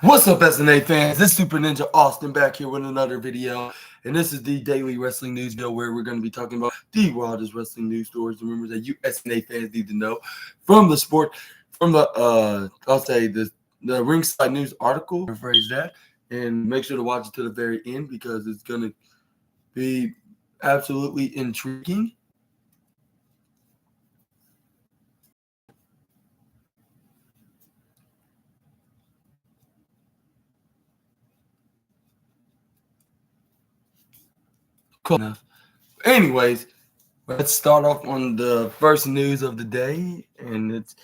What's up, SNA fans? This is Super Ninja Austin back here with another video. And this is the daily wrestling news video where we're going to be talking about the wildest wrestling news stories and rumors that you SNA fans need to know from the sport, from I'll say the Ringside News article, rephrase that, and make sure to watch it to the very end because it's going to be absolutely intriguing. Cool enough. Anyways, let's start off on the first news of the day, and it's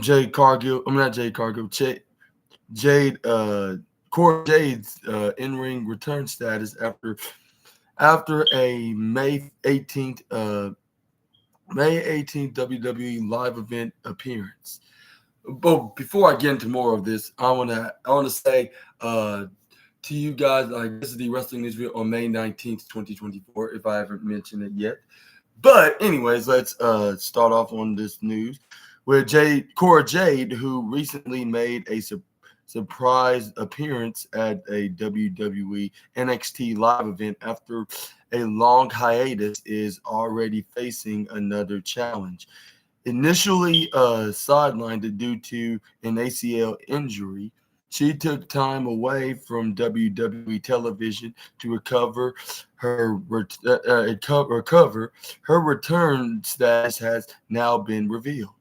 Jade Cargill. I'm not Jade Cargill. Jade. Cora Jade's in-ring return status after a May 18th WWE live event appearance. But before I get into more of this, I wanna say to you guys, like, this is the wrestling news video on May 19th, 2024, if I haven't mentioned it yet. But anyways, let's start off on this news with Cora Jade, who recently made a surprise appearance at a WWE NXT live event after a long hiatus, is already facing another challenge. Initially sidelined due to an ACL injury, she took time away from WWE television to recover. Her return status has now been revealed,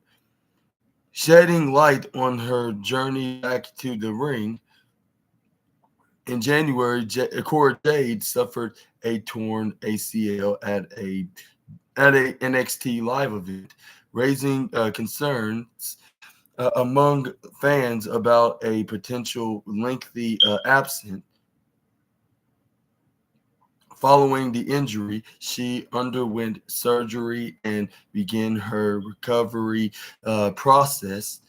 shedding light on her journey back to the ring. In January, Cora Jade suffered a torn ACL at a NXT live event, raising concerns among fans about a potential lengthy absence. Following the injury, she underwent surgery and began her recovery process.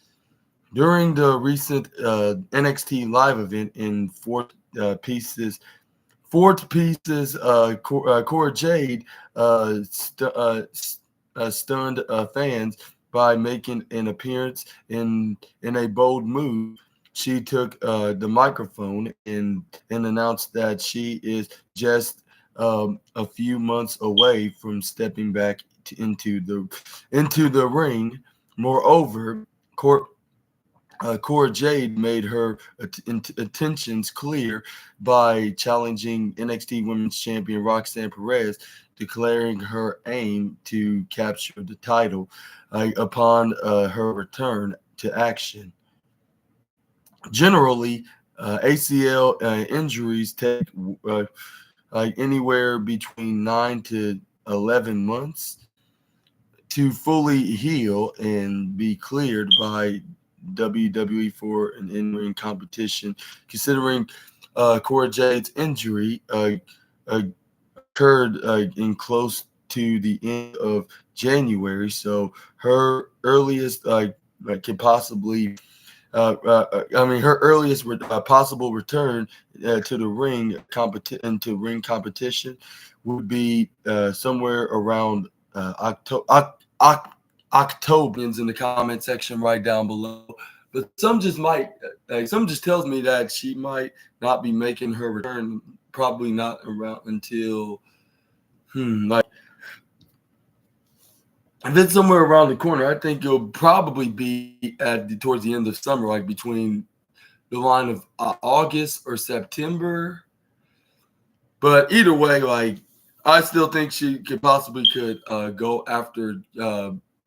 During the recent NXT live event in Cora Jade stunned fans by making an appearance in a bold move. She took the microphone and announced that she is just a few months away from stepping back into the ring. Moreover, Cora Jade made her intentions clear by challenging NXT Women's Champion Roxanne Perez, declaring her aim to capture the title upon her return to action. Generally, ACL injuries take anywhere between 9 to 11 months to fully heal and be cleared by WWE for an in-ring competition. Considering Cora Jade's injury occurred in close to the end of January, so her earliest could possibly her earliest possible return to the ring competition would be somewhere around October. In the comment section right down below. But some just tells me that she might not be making her return, probably not around until like, if it's somewhere around the corner, I think it'll probably be towards the end of summer, like between the line of August or September. But either way, like, I still think she could go after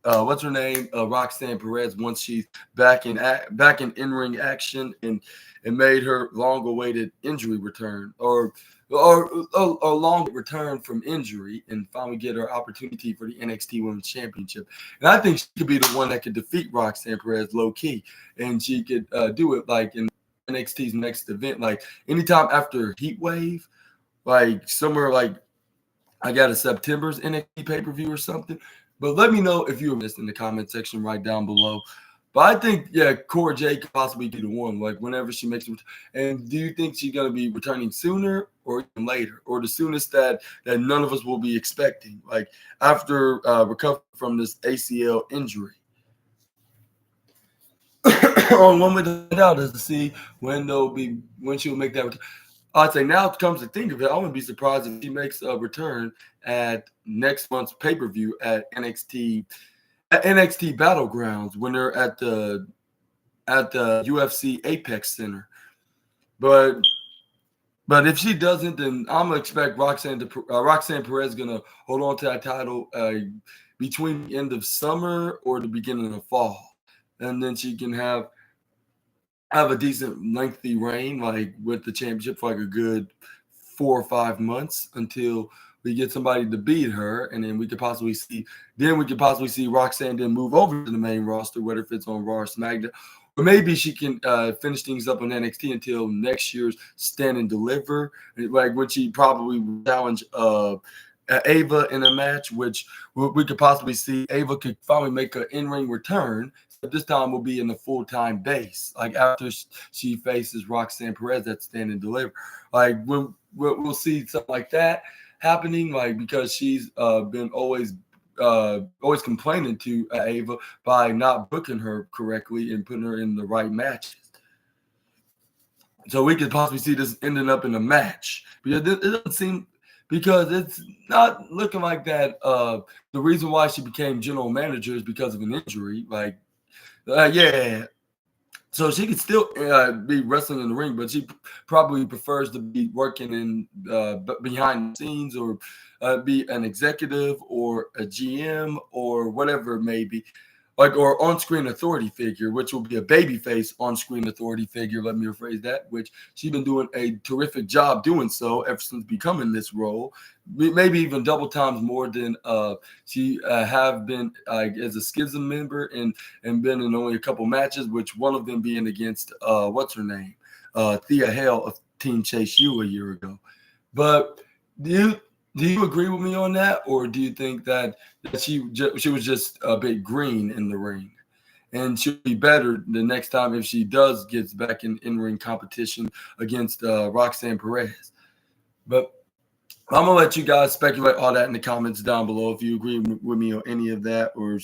what's her name, Roxanne Perez, once she's back in ring action and made her long awaited injury return or long return from injury and finally get her opportunity for the NXT Women's Championship. And I think she could be the one that could defeat Roxanne Perez low key, and she could do it like in NXT's next event, like anytime after Heat Wave, like somewhere like I got a September's NXT pay-per-view or something. But let me know if you were missed in the comment section right down below. But I think, yeah, Cora Jade could possibly be the one, like whenever she makes it. And do you think she's gonna be returning sooner or even later, or the soonest that none of us will be expecting, like after recovering from this ACL injury? one way to find out is to see when she'll make that return. I'd say now comes to think of it, I wouldn't be surprised if she makes a return at next month's pay-per-view at NXT Battlegrounds when they're at the UFC Apex Center. But if she doesn't, then I'm gonna expect Roxanne Perez is gonna hold on to that title between the end of summer or the beginning of fall, and then she can have a decent lengthy reign, like with the championship for like a good 4 or 5 months until we get somebody to beat her, and then we could possibly see Roxanne then move over to the main roster, whether if it's on Raw or SmackDown. Or maybe she can finish things up on NXT until next year's Stand and Deliver, like when she probably will challenge Ava in a match, which we could possibly see Ava could finally make an in-ring return. But this time will be in the full-time base, like after she faces Roxanne Perez at Stand and Deliver. Like we'll see something like that happening, like because she's been always complaining to Ava by not booking her correctly and putting her in the right matches. So we could possibly see this ending up in a match, because it doesn't seem, because it's not looking like that. The reason why she became general manager is because of an injury. Like, yeah. So she could still be wrestling in the ring, but she probably prefers to be working in behind the scenes, or be an executive or a GM or whatever it may be, like, or on-screen authority figure, which will be a babyface on-screen authority figure. Let me rephrase that. Which she's been doing a terrific job doing so ever since becoming this role, maybe even double times more than she have been as a Schism member and been in only a couple matches, which one of them being against what's her name, Thea Hale of Team Chase U a year ago. But do you agree with me on that, or do you think that she was just a bit green in the ring, and she'll be better the next time if she does gets back in ring competition against Roxanne Perez? But I'm gonna let you guys speculate all that in the comments down below if you agree with me on any of that, or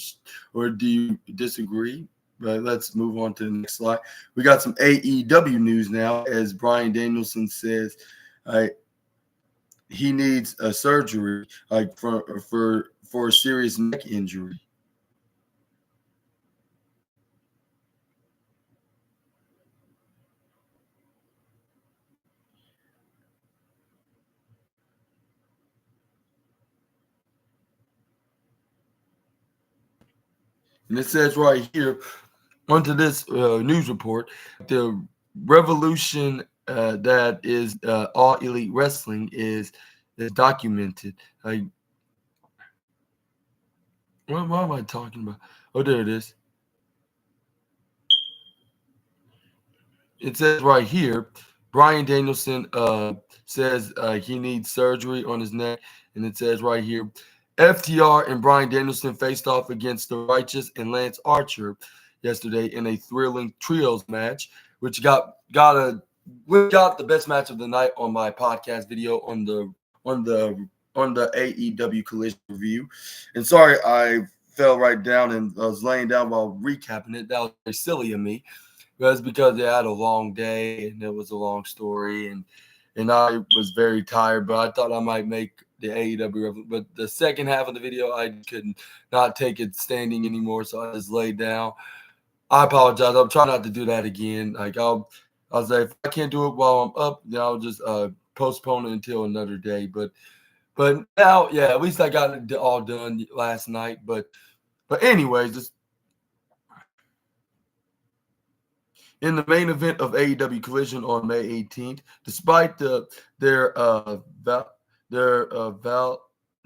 do you disagree. But let's move on to the next slide. We got some AEW news now, as Bryan Danielson says he needs a surgery, like for a serious neck injury. And it says right here, onto this news report, the revolution that is All Elite Wrestling is documented. Like, what am I talking about? Oh, there it is. It says right here, Bryan Danielson says he needs surgery on his neck. And it says right here, FTR and Bryan Danielson faced off against The Righteous and Lance Archer yesterday in a thrilling trios match, which got the best match of the night on my podcast video on the AEW Collision review. And sorry, I fell right down and I was laying down while recapping it. That was very silly of me. That's because they had a long day and it was a long story, and I was very tired. But I thought I might make the AEW, but the second half of the video I could not take it standing anymore, so I just laid down. I apologize. I'm trying not to do that again. Like I'll say if I can't do it while I'm up, then I'll just postpone it until another day. But now, yeah, at least I got it all done last night. But anyways, just in the main event of AEW Collision on May 18th, despite their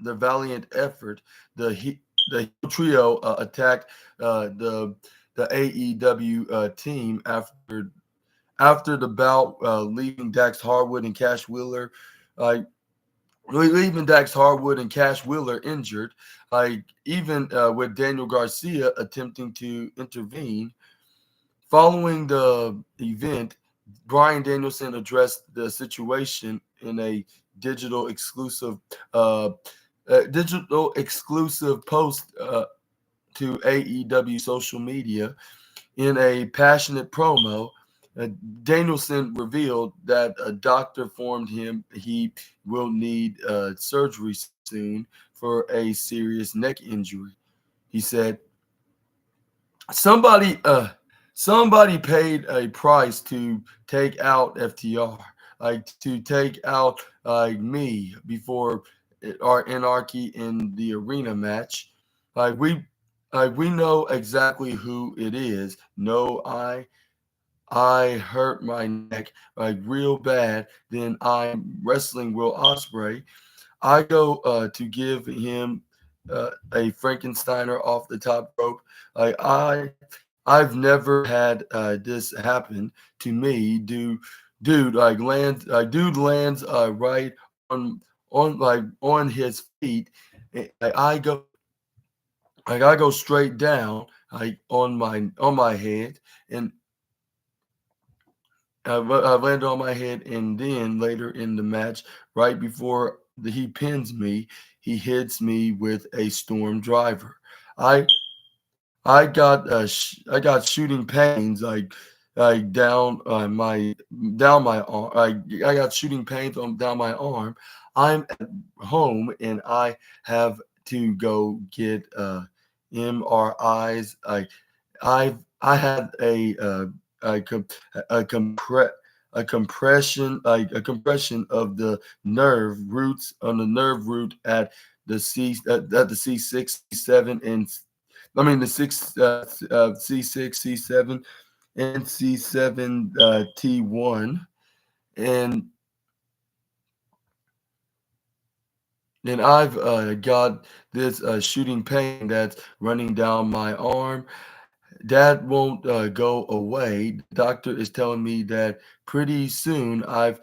valiant effort, the trio attacked the AEW team after the bout, leaving Dax Harwood and Cash Wheeler, injured. Like, even with Daniel Garcia attempting to intervene. Following the event, Bryan Danielson addressed the situation in a digital exclusive post to AEW social media. In a passionate promo, uh, Danielson revealed that a doctor informed him he will need surgery soon for a serious neck injury. He said, "Somebody, somebody paid a price to take out FTR, like to take out me before our anarchy in the arena match. Like we know exactly who it is. No, I hurt my neck like real bad. Then I'm wrestling Will Ospreay. I go to give him a Frankensteiner off the top rope. Like I've never had this happen to me. Dude lands right on his feet. I go I go straight down like on my head, and I landed on my head, and then later in the match, right before he pins me, he hits me with a storm driver. I I got shooting pains like down my arm. I got shooting pains on down my arm. I'm at home and I have to go get MRIs. I had a com- a compre a compression like a compression of the nerve roots on the nerve root at the C6, C7, and I mean the six C6, C7, and C7 T1, and then I've got this shooting pain that's running down my arm. That won't go away. The doctor is telling me that pretty soon I'm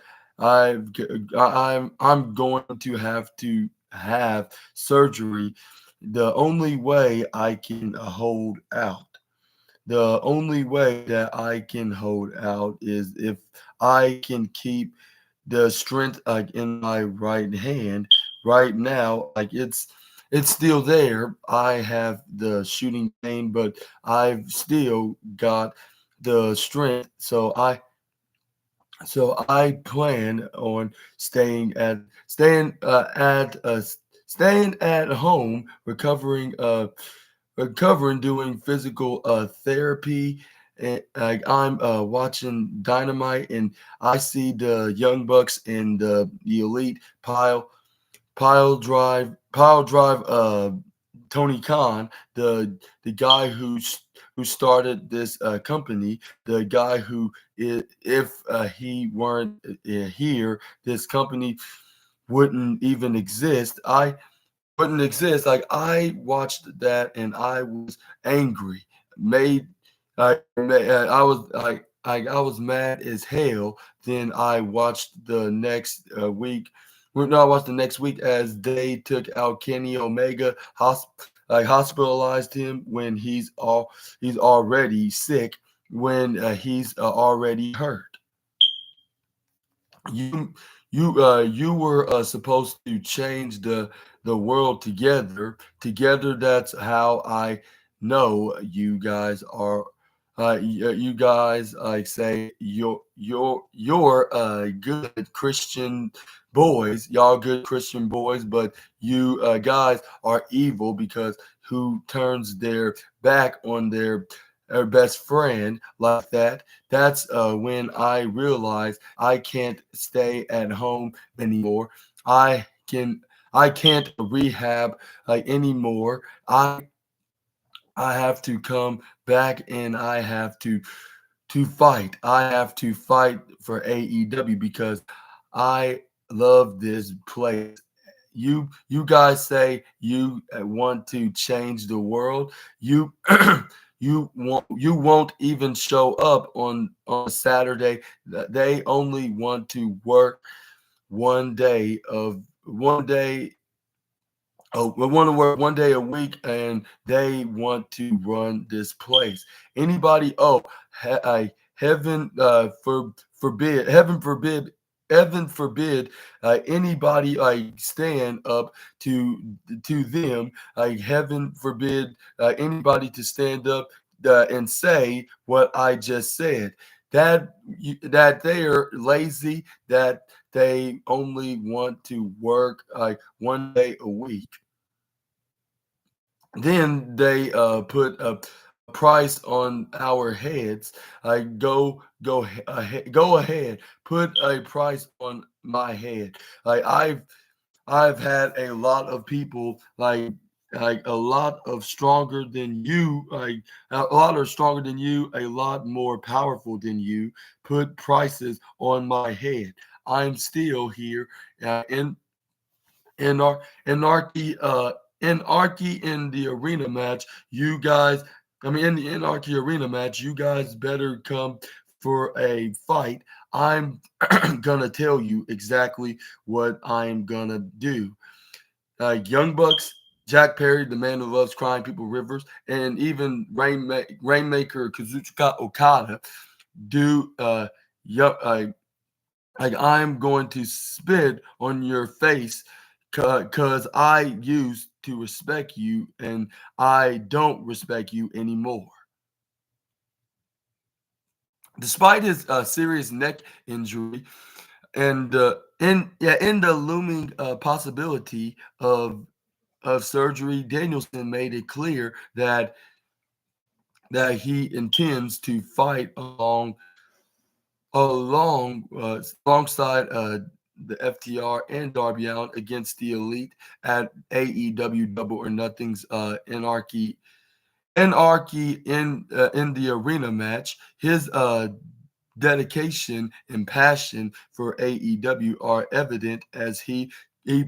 going to have surgery. The only way I can hold out. The only way that I can hold out is if I can keep the strength like in my right hand. Right now, like it's still there. I have the shooting pain, but I've still got the strength. So I plan on staying at home, recovering, doing physical therapy. And like I'm watching Dynamite, and I see the Young Bucks and the Elite pile drive Tony Khan, the guy who started this company, the guy who if he weren't here, this company wouldn't even exist. I wouldn't exist. Like I watched that and I was angry. Made I was I was mad as hell. Then I watched the next week. Well, no, I watched the next week as they took out Kenny Omega, hospitalized him when he's already sick, when he's already hurt. You you were supposed to change the world together. That's how I know you guys are you guys like say you're good Christian boys, y'all good Christian boys, but you guys are evil because who turns their back on their best friend like that. That's when I realized I can't stay at home anymore. I can I can't rehab anymore. I have to come back and I have to fight. I have to fight for AEW because I love this place. You guys say you want to change the world. You you won't even show up on Saturday. They only want to work one day of one day. Oh, we want to work one day a week, and they want to run this place. Anybody? Oh, heaven heaven forbid, anybody like stand up to them. Like heaven forbid anybody to stand up and say what I just said, that that they are lazy, that they only want to work like 1 day a week. Then they put a price on our heads. Like go ahead, put a price on my head. Like I've had a lot of people like a lot of stronger than you, like a lot are stronger than you, a lot more powerful than you, put prices on my head. I'm still here in our anarchy in the arena match. You guys, I mean in the anarchy arena match, you guys better come for a fight. I'm gonna tell you exactly what I'm gonna do. Young Bucks, Jack Perry, the man who loves crying people rivers, and even Rainmaker Kazuchika Okada do like I'm going to spit on your face because I used to respect you and I don't respect you anymore. Despite his serious neck injury and in the looming possibility of surgery, Danielson made it clear that he intends to fight alongside the FTR and Darby Allin against the Elite at AEW Double or Nothing's Anarchy in the arena match. His dedication and passion for AEW are evident as he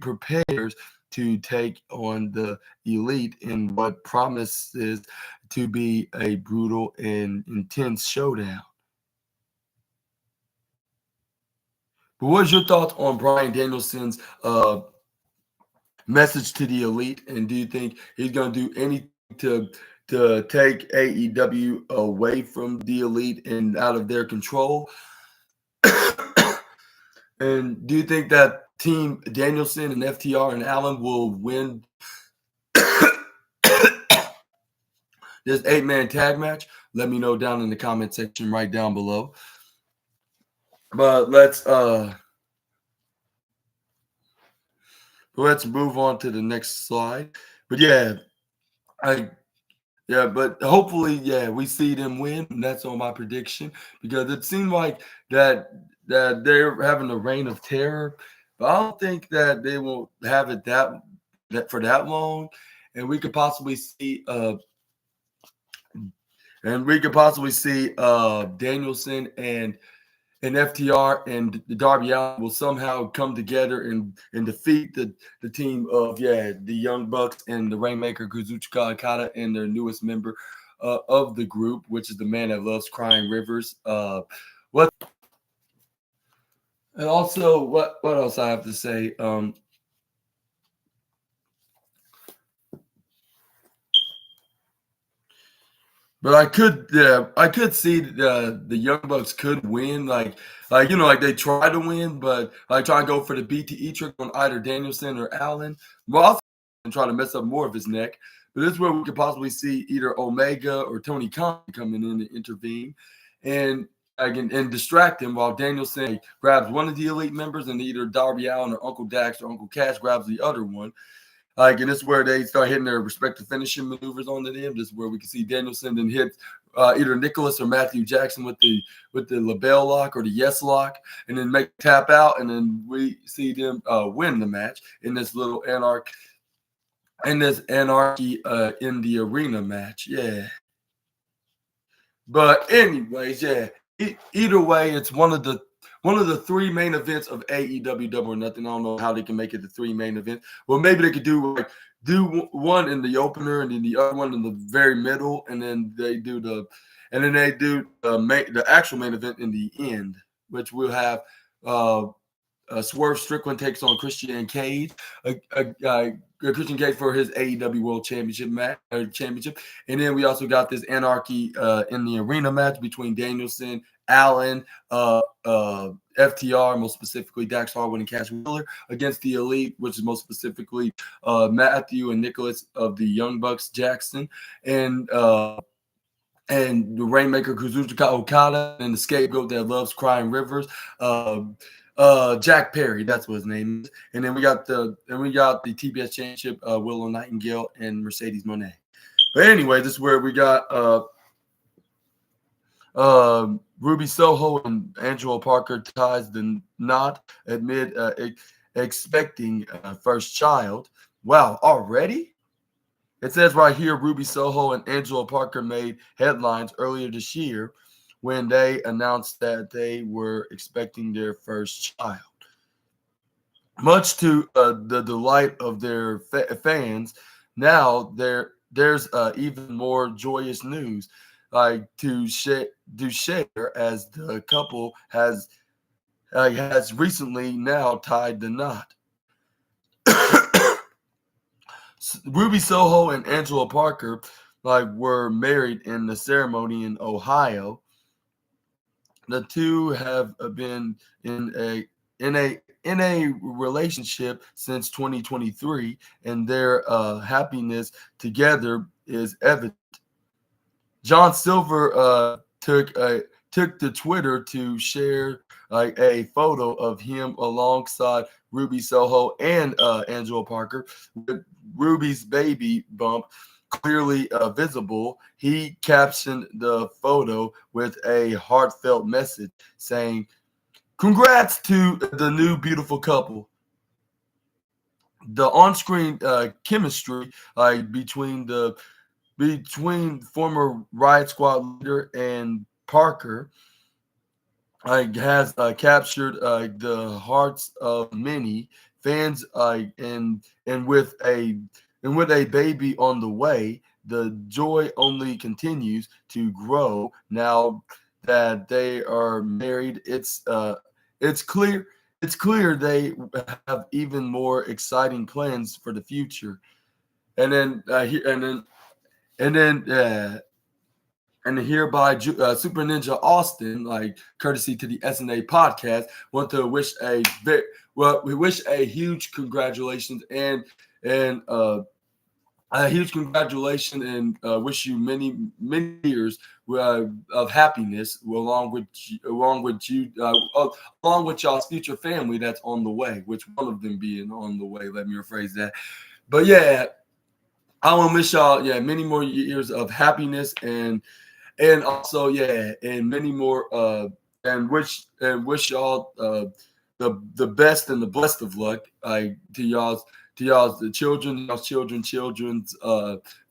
prepares to take on the Elite in what promises to be a brutal and intense showdown. But what's your thoughts on Brian Danielson's message to the Elite? And do you think he's going to do anything to take AEW away from the Elite and out of their control? And do you think that Team Danielson and FTR and Allen will win this 8-man tag match? Let me know down in the comment section right down below. But let's move on to the next slide. But but hopefully, we see them win. And that's on my prediction because it seemed like that they're having a reign of terror, but I don't think that they will have it that for that long, and we could possibly see Danielson and FTR and the Darby Allin will somehow come together and defeat the team of the Young Bucks and the Rainmaker Kazuchika Okada and their newest member of the group, which is the man that loves crying rivers. What else I have to say? But I could see the Young Bucks could win, like like they try to win, but like try to go for the BTE trick on either Danielson or Allen. Well, also and try to mess up more of his neck. But this is where we could possibly see either Omega or Tony Khan coming in to intervene and and distract him while Danielson grabs one of the Elite members and either Darby Allin or Uncle Dax or Uncle Cash grabs the other one. And this is where they start hitting their respective finishing maneuvers onto them. This is where we can see Danielson then hit either Nicholas or Matthew Jackson with the LaBelle lock or the yes lock, and then make tap out, and then we see them win the match in this little anarchy in the arena match. Yeah. But anyways, either way, it's one of the 3 main events of AEW Double or Nothing. I don't know how they can make it the 3 main events. Well, maybe they could do one in the opener and then the other one in the very middle, and then they do the actual main event in the end, which will have Swerve Strickland takes on Christian Cage, Christian Cage for his AEW World Championship match, and then we also got this Anarchy in the arena match between Danielson, Allen, FTR, most specifically Dax Harwood and Cash Wheeler, against the Elite, which is most specifically Matthew and Nicholas of the Young Bucks, Jackson, and and the Rainmaker Kazuchika Okada, and the scapegoat that loves crying rivers, Jack Perry, that's what his name is. And then we got the TBS Championship, Willow Nightingale and Mercedes Moné. But anyway, this is where we got Ruby Soho and Angelo Parker ties the knot amid expecting first child. Wow, already? It says right here, Ruby Soho and Angelo Parker made headlines earlier this year when they announced that they were expecting their first child. Much to the delight of their fans, now there's even more joyous news to share as the couple has recently now tied the knot. Ruby Soho and Angela Parker were married in the ceremony in Ohio. The two have been in a relationship since 2023, and their happiness together is evident. John Silver took to Twitter to share a photo of him alongside Ruby Soho and Angela Parker, with Ruby's baby bump clearly visible. He captioned the photo with a heartfelt message saying, "Congrats to the new beautiful couple." The on-screen chemistry between former Riot Squad leader and Parker has captured the hearts of many fans, and with a baby on the way, the joy only continues to grow. Now that they are married, it's clear they have even more exciting plans for the future. And then and hereby Super Ninja Austin, courtesy to the SNA podcast, want to wish we wish a huge congratulations and a huge congratulations, and wish you many years of happiness along with y'all's future family that's on the way, which one of them being on the way. Let me rephrase that. But yeah, I want to wish y'all many more years of happiness, and also and many more and wish y'all the best and the blessed of luck to y'all's children's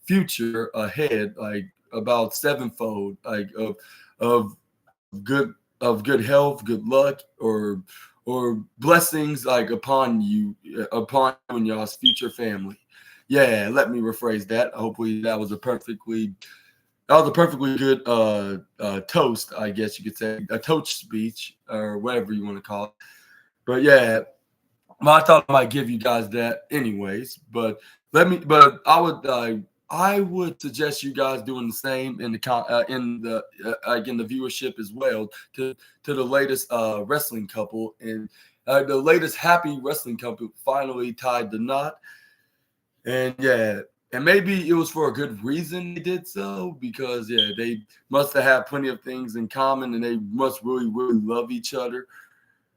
future ahead, about sevenfold of good health, good luck, or blessings upon you and y'all's future family. Yeah, let me rephrase that. Hopefully that was a perfectly good toast, I guess you could say, a toast speech or whatever you want to call it. But yeah, I thought I might give you guys that anyways. But I would suggest you guys doing the same in the viewership as well to the latest wrestling couple, and the latest happy wrestling couple finally tied the knot. And and maybe it was for a good reason they did so, because they must have had plenty of things in common, and they must really love each other.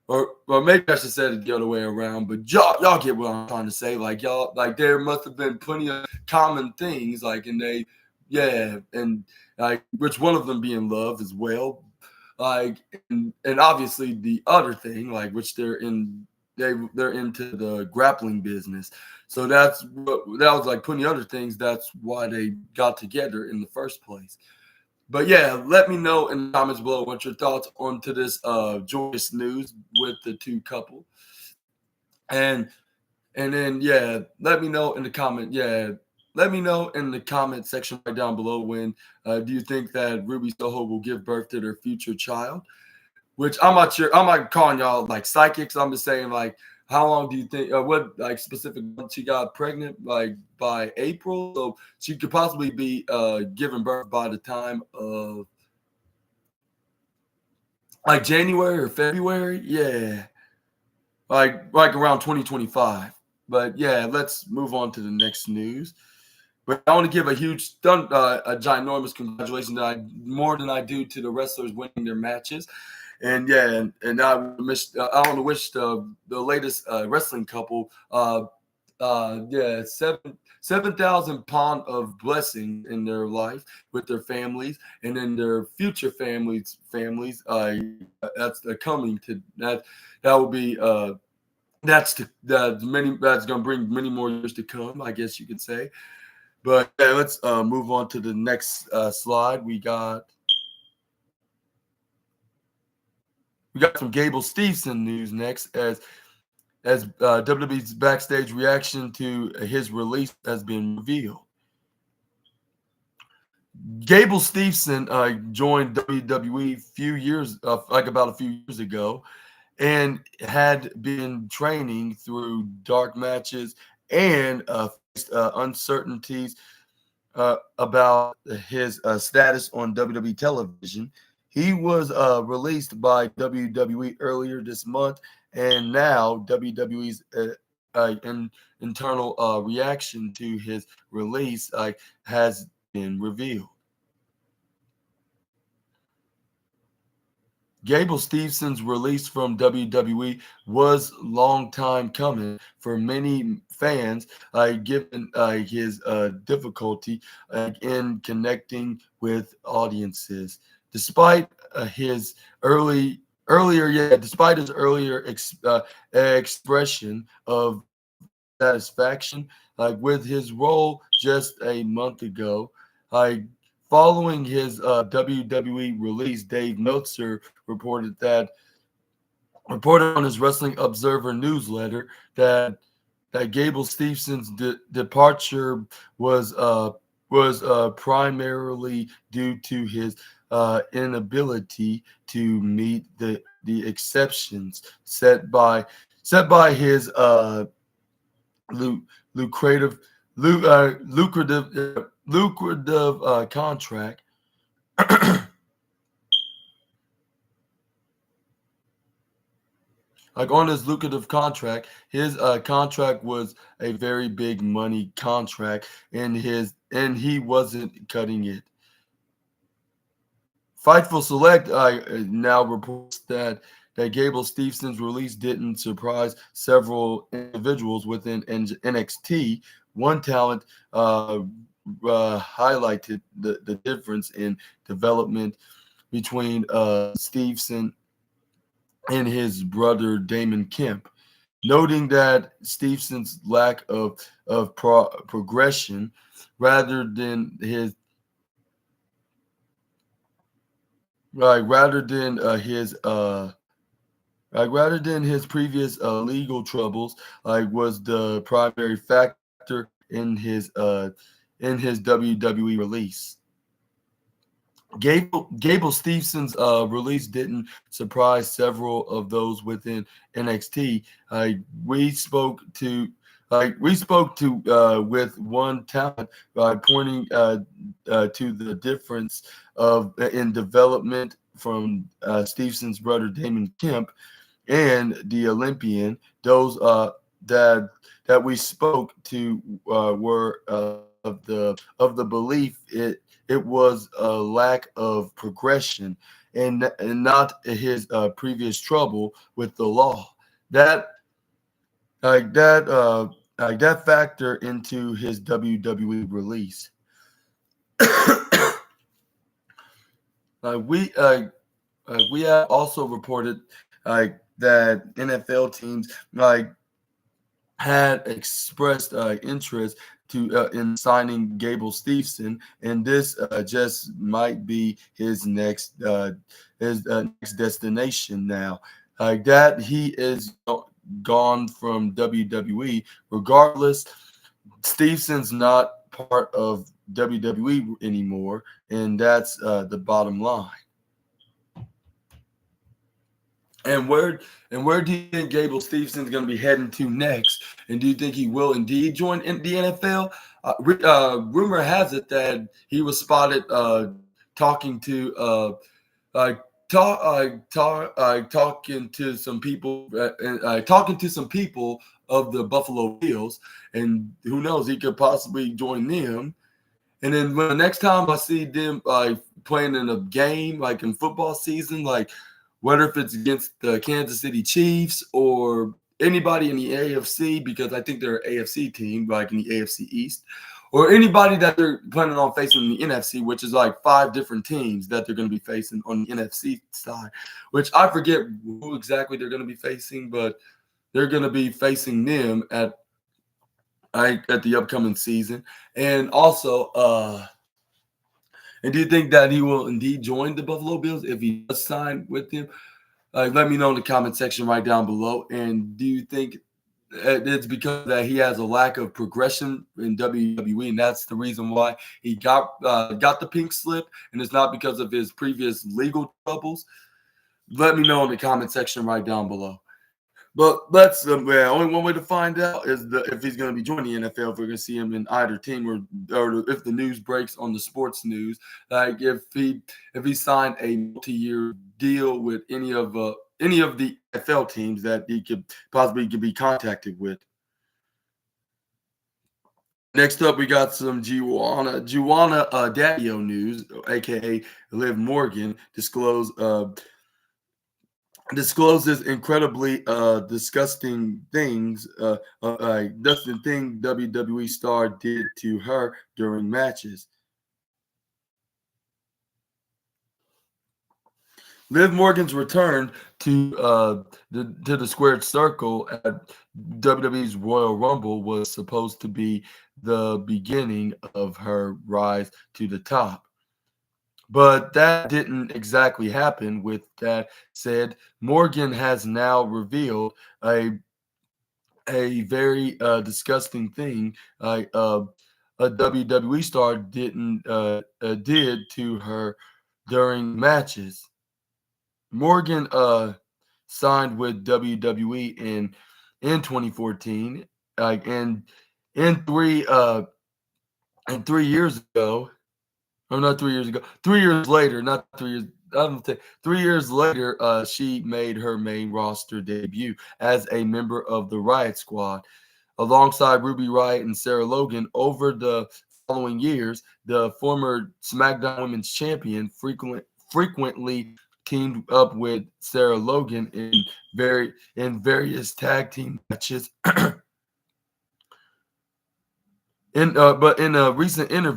Or maybe I should say it the other way around, but y'all get what I'm trying to say. There must have been plenty of common things, and which one of them being love as well, and obviously the other thing, which they're into the grappling business. So that was plenty of other things. That's why they got together in the first place. But let me know in the comments below what your thoughts onto this joyous news with the two couple. And then let me know in the comment. Let me know in the comment section right down below when do you think that Ruby Soho will give birth to their future child? Which I'm not sure. I'm not calling y'all psychics. I'm just saying how long do you think, what specific month she got pregnant, by April? So she could possibly be giving birth by the time of January or February. Yeah. Around 2025. But let's move on to the next news. But I want to give a a ginormous congratulations more than I do to the wrestlers winning their matches. And yeah, and I want to wish the latest wrestling couple, yeah, 7,000 pound of blessing in their life with their families, and then their future families. That's coming to that. That will be that's going to bring many more years to come, I guess you could say. But yeah, let's move on to the next slide. We got some Gable Steveson news next, as WWE's backstage reaction to his release has been revealed. Gable Steveson joined WWE about a few years ago, and had been training through dark matches and faced uncertainties about his status on WWE television. He was released by WWE earlier this month, and now WWE's internal reaction to his release has been revealed. Gable Stevenson's release from WWE was long time coming for many fans, given his difficulty in connecting with audiences. Despite his despite his earlier expression of satisfaction, with his role just a month ago, like following his WWE release, Dave Meltzer reported on his Wrestling Observer newsletter that Gable Stevenson's departure was primarily due to his inability to meet the exceptions set by his lucrative contract. Like on his lucrative contract, his contract was a very big money contract, and he wasn't cutting it. Fightful Select now reports that Gable Stevenson's release didn't surprise several individuals within NXT. One talent highlighted the difference in development between Stevenson and his brother Damon Kemp, noting that Stevenson's lack of progression rather than his rather than his previous legal troubles was the primary factor in his WWE release. Gable Stevenson's release didn't surprise several of those within NXT. We spoke to with one talent pointing to the difference in development from Stevenson's brother Damon Kemp and the Olympian. Those that we spoke to were of the belief it was a lack of progression and not his previous trouble with the law. That that factor into his WWE release. We have also reported that NFL teams had expressed interest in signing Gable Steveson, and this just might be his next next destination now. That he is gone from WWE. Regardless, Stevenson's not part of WWE anymore, and that's the bottom line. And where do you think Gable Stevenson's going to be heading to next? And do you think he will indeed join the NFL? Rumor has it that he was spotted talking to talking to some people, talking to some people of the Buffalo Bills, and who knows, he could possibly join them. And then when the next time I see them playing in a game, like in football season, like whether if it's against the Kansas City Chiefs or anybody in the AFC, because I think they're an AFC team, like in the AFC East, or anybody that they're planning on facing in the NFC, which is like 5 different teams that they're going to be facing on the NFC side, which I forget who exactly they're going to be facing, but they're going to be facing them at the upcoming season. And also, and do you think that he will indeed join the Buffalo Bills if he does sign with them? Let me know in the comment section right down below. And do you think it's because that he has a lack of progression in WWE, and that's the reason why he got the pink slip, and it's not because of his previous legal troubles? Let me know in the comment section right down below. But that's only one way to find out is if he's going to be joining the NFL. If we're going to see him in either team, or if the news breaks on the sports news, like if he signed a multi-year deal with any of the NFL teams that he could possibly be contacted with. Next up, we got some Juana Daddio news, aka Liv Morgan, discloses incredibly disgusting things, disgusting thing WWE star did to her during matches. Liv Morgan's return to the squared circle at WWE's Royal Rumble was supposed to be the beginning of her rise to the top. But that didn't exactly happen. With that said, Morgan has now revealed a very disgusting thing a WWE star did to her during matches. Morgan signed with WWE in 2014, and in 3 years ago. Oh, not 3 years ago. 3 years later, not 3 years. I don't think 3 years later, she made her main roster debut as a member of the Riot Squad, alongside Ruby Riott and Sarah Logan. Over the following years, the former SmackDown Women's Champion frequently teamed up with Sarah Logan in various tag team matches. But in a recent interview,